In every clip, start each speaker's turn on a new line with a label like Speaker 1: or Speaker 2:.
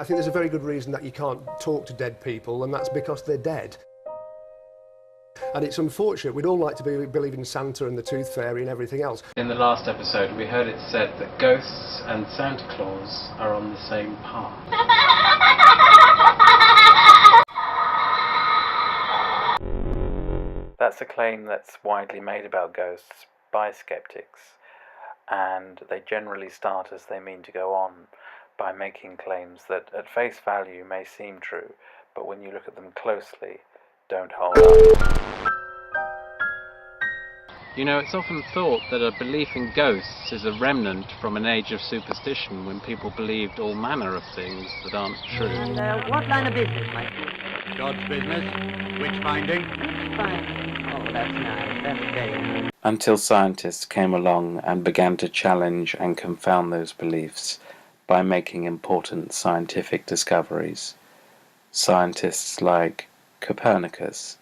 Speaker 1: I think there's a very good reason that you can't talk to dead people, and that's because they're dead. And it's unfortunate. We'd all like to believe in Santa and the Tooth Fairy and everything else.
Speaker 2: In the last episode, we heard it said that ghosts and Santa Claus are on the same path. That's a claim that's widely made about ghosts by skeptics, and they generally start as they mean to go on, by making claims that at face value may seem true, but when you look at them closely, don't hold up. You know, it's often thought that a belief in ghosts is a remnant from an age of superstition when people believed all manner of things that aren't true.
Speaker 3: And what line of business, my friend?
Speaker 4: God's business. Witch finding.
Speaker 3: Fine. Oh, that's nice. That's very nice.
Speaker 2: Until scientists came along and began to challenge and confound those beliefs by making important scientific discoveries. Scientists like Copernicus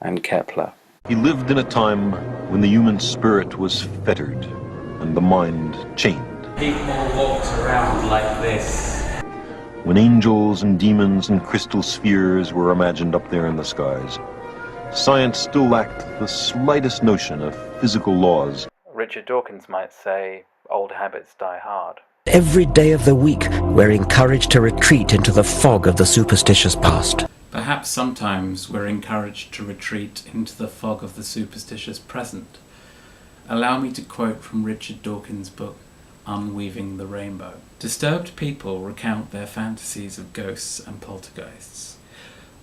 Speaker 2: and Kepler.
Speaker 5: He lived in a time when the human spirit was fettered and the mind chained.
Speaker 2: People walked around like this.
Speaker 5: When angels and demons and crystal spheres were imagined up there in the skies, science still lacked the slightest notion of physical laws.
Speaker 2: Richard Dawkins might say, old habits die hard.
Speaker 6: Every day of the week, we're encouraged to retreat into the fog of the superstitious past.
Speaker 2: Perhaps sometimes we're encouraged to retreat into the fog of the superstitious present. Allow me to quote from Richard Dawkins' book, Unweaving the Rainbow. Disturbed people recount their fantasies of ghosts and poltergeists.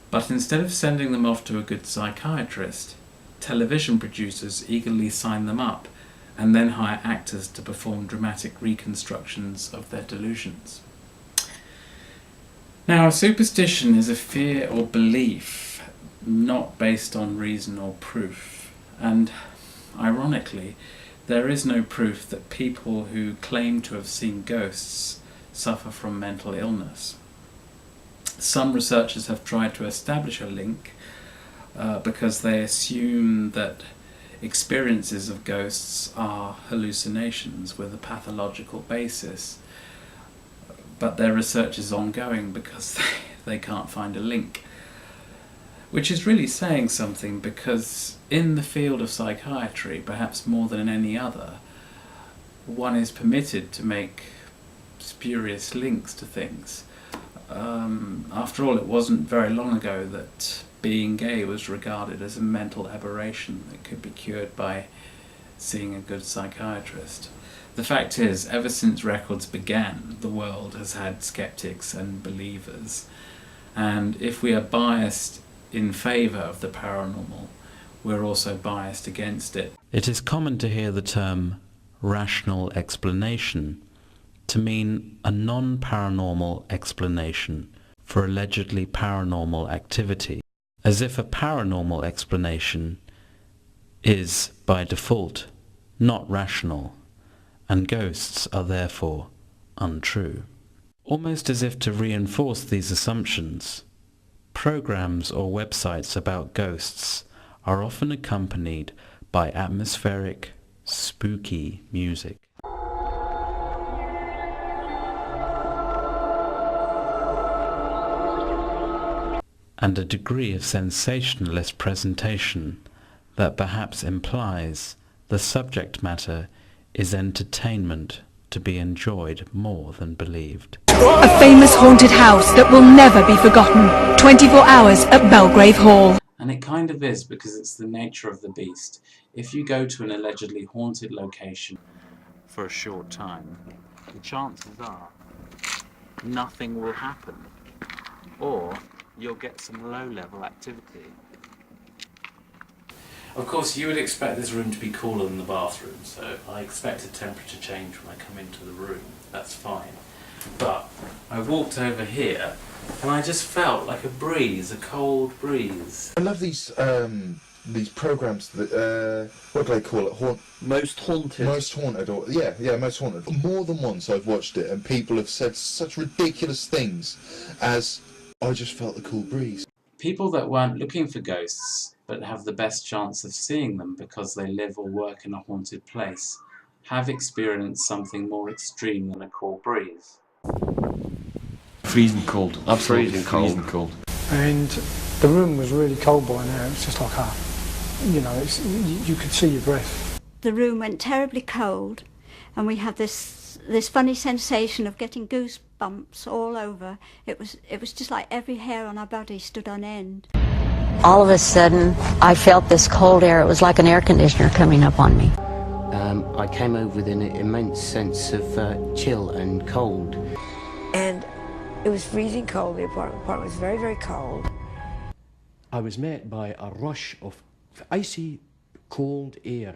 Speaker 2: But instead of sending them off to a good psychiatrist, television producers eagerly sign them up and then hire actors to perform dramatic reconstructions of their delusions. Now, a superstition is a fear or belief not based on reason or proof, and ironically, there is no proof that people who claim to have seen ghosts suffer from mental illness. Some researchers have tried to establish a link because they assume that experiences of ghosts are hallucinations with a pathological basis, but their research is ongoing because they can't find a link. Which is really saying something, because in the field of psychiatry, perhaps more than in any other, one is permitted to make spurious links to things. After all, it wasn't very long ago that being gay was regarded as a mental aberration that could be cured by seeing a good psychiatrist. The fact is, ever since records began, the world has had skeptics and believers, and if we are biased in favour of the paranormal, we're also biased against it. It is common to hear the term rational explanation to mean a non-paranormal explanation for allegedly paranormal activity, as if a paranormal explanation is, by default, not rational, and ghosts are therefore untrue. Almost as if to reinforce these assumptions, programs or websites about ghosts are often accompanied by atmospheric, spooky music. And a degree of sensationalist presentation that perhaps implies the subject matter is entertainment to be enjoyed more than believed.
Speaker 7: A famous haunted house that will never be forgotten. 24 hours at Belgrave Hall.
Speaker 2: And it kind of is, because it's the nature of the beast. If you go to an allegedly haunted location for a short time, the chances are nothing will happen. Or you'll get some low-level activity. Of course, you would expect this room to be cooler than the bathroom, so I expect a temperature change when I come into the room. That's fine. But I walked over here, and I just felt like a breeze, a cold breeze.
Speaker 8: I love these programs that what do they call it?
Speaker 4: Most haunted.
Speaker 8: Most haunted, or yeah, most haunted. More than once I've watched it, and people have said such ridiculous things as, I just felt the cool breeze.
Speaker 2: People that weren't looking for ghosts, but have the best chance of seeing them because they live or work in a haunted place, have experienced something more extreme than a cool breeze.
Speaker 9: Freezing cold. Absolutely freezing cold.
Speaker 10: And the room was really cold by now. It was just like you could see your breath.
Speaker 11: The room went terribly cold, and we had this funny sensation of getting goosebumps all over. It was just like every hair on our body stood on end.
Speaker 12: All of a sudden, I felt this cold air. It was like an air conditioner coming up on me.
Speaker 13: I came over with an immense sense of chill and cold.
Speaker 14: And it was freezing cold. The apartment was very, very cold.
Speaker 15: I was met by a rush of icy, cold air.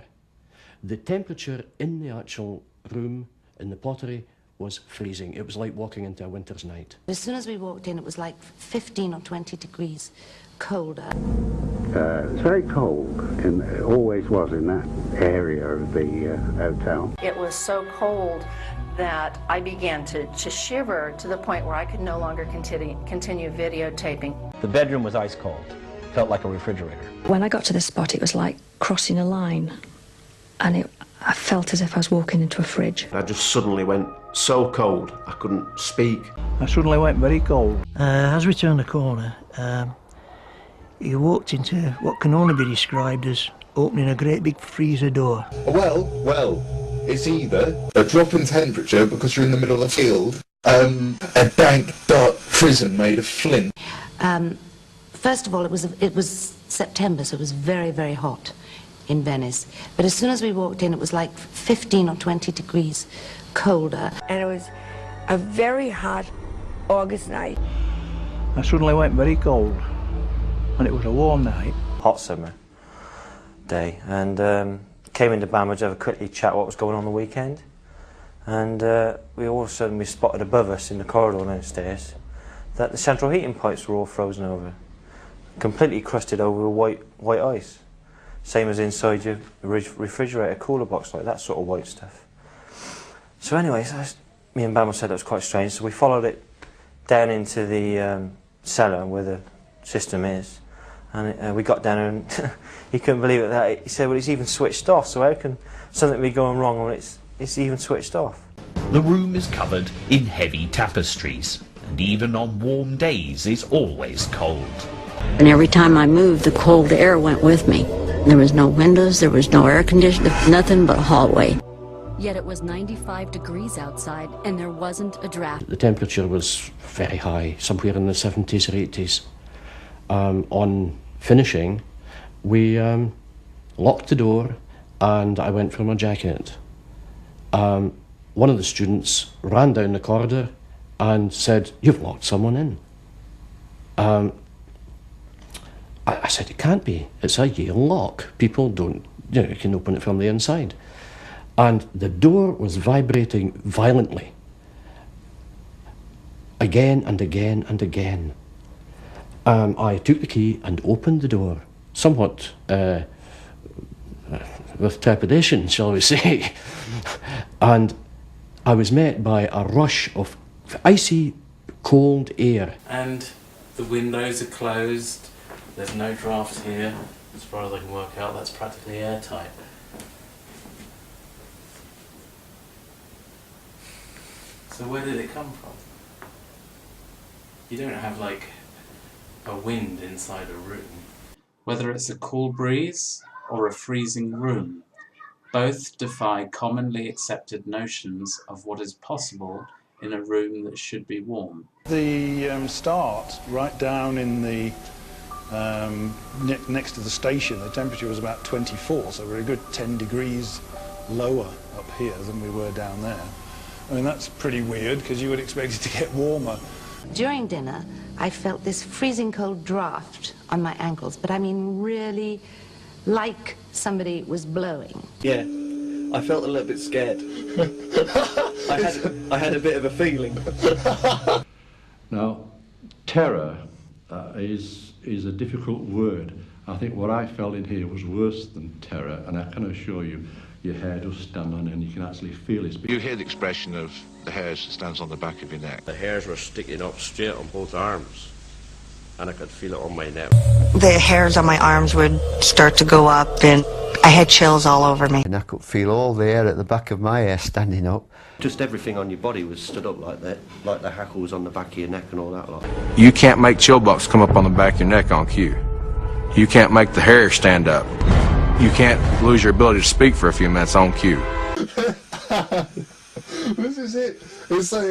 Speaker 15: The temperature in the actual room, in the pottery, was freezing. It was like walking into a winter's night.
Speaker 12: As soon as we walked in, it was like 15 or 20 degrees colder.
Speaker 16: It's very cold, and it always was in that area of the hotel.
Speaker 17: It was so cold that I began to shiver to the point where I could no longer continue videotaping.
Speaker 18: The bedroom was ice cold. Felt like a refrigerator.
Speaker 19: When I got to the spot, it was like crossing a line, and I felt as if I was walking into a fridge.
Speaker 20: I just suddenly went so cold I couldn't speak.
Speaker 21: I suddenly went very cold.
Speaker 22: As we turned the corner, you walked into what can only be described as opening a great big freezer door.
Speaker 8: Well, it's either a drop in temperature because you're in the middle of a field, a dank, dark prison made of flint.
Speaker 12: First of all, it was September, so it was very, very hot in Venice. But as soon as we walked in, it was like 15 or 20 degrees colder.
Speaker 14: And it was a very hot August night.
Speaker 21: I suddenly went very cold, and it was a warm night.
Speaker 23: Hot summer day, and came into Bamber to have a quickly chat what was going on the weekend. And we all of a sudden we spotted above us in the corridor downstairs that the central heating pipes were all frozen over, completely crusted over with white ice. Same as inside your refrigerator cooler box, like that sort of white stuff. So anyways, me and Bamber said that was quite strange, so we followed it down into the cellar where the system is, and we got down and he couldn't believe it. That he said, well, it's even switched off, so how can something be going wrong when it's even switched off?
Speaker 24: The room is covered in heavy tapestries, and even on warm days it's always cold.
Speaker 12: And every time I moved, the cold air went with me. There was no windows, there was no air conditioning, nothing but a hallway.
Speaker 25: Yet it was 95 degrees outside, and there wasn't a draft.
Speaker 15: The temperature was very high, somewhere in the 70s or 80s. On finishing, we locked the door, and I went for my jacket. One of the students ran down the corridor and said, "You've locked someone in." I said, "It can't be. It's a Yale lock. People don't, you can open it from the inside." And the door was vibrating violently. Again and again and again. I took the key and opened the door, somewhat with trepidation, shall we say. And I was met by a rush of icy, cold air.
Speaker 2: And the windows are closed. There's no draft here. As far as I can work out, that's practically airtight. So where did it come from? You don't have like a wind inside a room. Whether it's a cool breeze or a freezing room, both defy commonly accepted notions of what is possible in a room that should be warm.
Speaker 10: The start, right down in the next to the station, the temperature was about 24, so we're a good 10 degrees lower up here than we were down there. I mean, that's pretty weird, because you would expect it to get warmer.
Speaker 12: During dinner, I felt this freezing cold draft on my ankles, but I mean really like somebody was blowing.
Speaker 26: Yeah, I felt a little bit scared. I had a bit of a feeling.
Speaker 27: Now, terror is a difficult word. I think what I felt in here was worse than terror, and I can assure you, your hair does stand on and you can actually feel it.
Speaker 28: You hear the expression of the hairs stands on the back of your neck.
Speaker 29: The hairs were sticking up straight on both arms, and I could feel it on my neck.
Speaker 30: The hairs on my arms would start to go up, and
Speaker 1: I had chills all over me.
Speaker 3: And I could feel all the hair at the back of my hair standing up.
Speaker 29: Just everything on your body was stood up like that, like the hackles on the back of your neck and all that lot.
Speaker 4: You can't make chill bucks come up on the back of your neck on cue. You can't make the hair stand up. You can't lose your ability to speak for a few minutes on cue.
Speaker 8: This is it. It's like,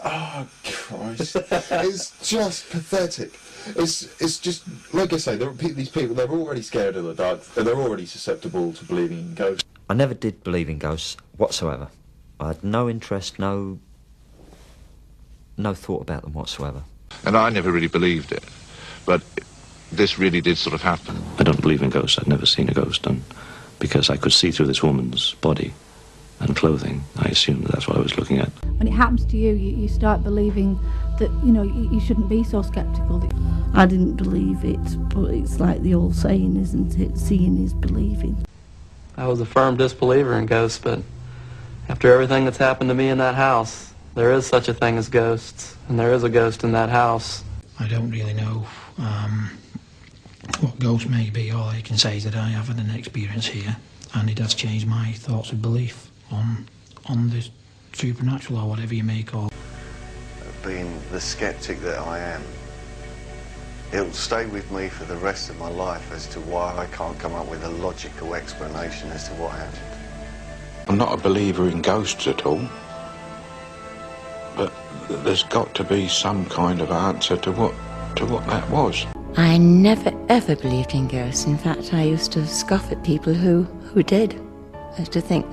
Speaker 8: oh Christ! It's just pathetic. It's just like I say. These people, they're already scared of the dark, and they're already susceptible to believing in ghosts.
Speaker 5: I never did believe in ghosts whatsoever. I had no interest, no thought about them whatsoever.
Speaker 28: And I never really believed it, but this really did sort of happen.
Speaker 6: I don't believe in ghosts. I'd never seen a ghost, and because I could see through this woman's body and clothing, I assumed that's what I was looking at.
Speaker 7: When it happens to you, you start believing that, you know, you shouldn't be so sceptical.
Speaker 9: I didn't believe it, but it's like the old saying, isn't it? Seeing is believing.
Speaker 11: I was a firm disbeliever in ghosts, but after everything that's happened to me in that house, there is such a thing as ghosts, and there is a ghost in that house.
Speaker 22: I don't really know what ghosts may be. All I can say is that I have had an experience here, and it has changed my thoughts and belief on the supernatural, or whatever you may call it.
Speaker 13: Being the skeptic that I am, it'll stay with me for the rest of my life as to why I can't come up with a logical explanation as to what happened.
Speaker 28: I'm not a believer in ghosts at all, but there's got to be some kind of answer to what that was.
Speaker 30: I never ever believed in ghosts. In fact, I used to scoff at people who did. I used to think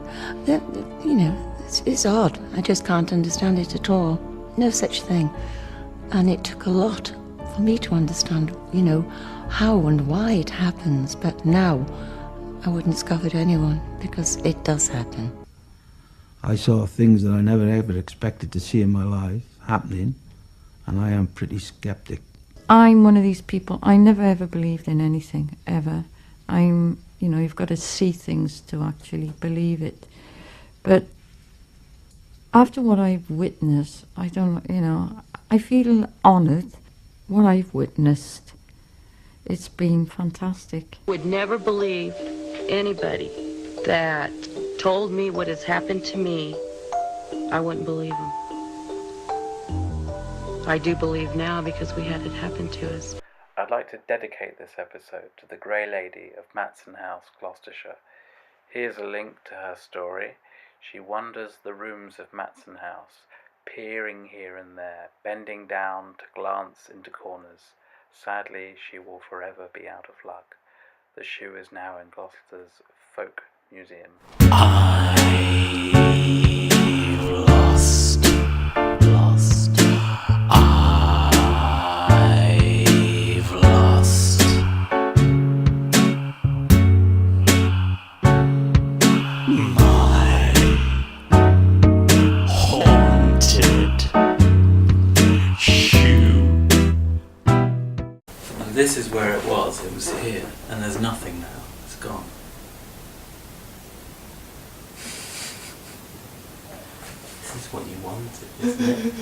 Speaker 30: that, you know, it's odd. I just can't understand it at all. No such thing. And it took a lot for me to understand, you know, how and why it happens. But now I wouldn't scoff at anyone, because it does happen.
Speaker 22: I saw things that I never ever expected to see in my life happening, and I am pretty skeptic.
Speaker 7: I'm one of these people, I never ever believed in anything, ever. You know, you've got to see things to actually believe it. But after what I've witnessed, I feel honoured. What I've witnessed, it's been fantastic.
Speaker 9: I would never believe anybody that told me what has happened to me. I wouldn't believe them. I do believe now because we had it happen to us.
Speaker 2: I'd like to dedicate this episode to the Grey Lady of Matson House, Gloucestershire. Here's a link to her story. She wanders the rooms of Matson House, peering here and there, bending down to glance into corners. Sadly, she will forever be out of luck. The shoe is now in Gloucester's Folk Museum. This is where it was here, and there's nothing now, it's gone. This is what you wanted, isn't it?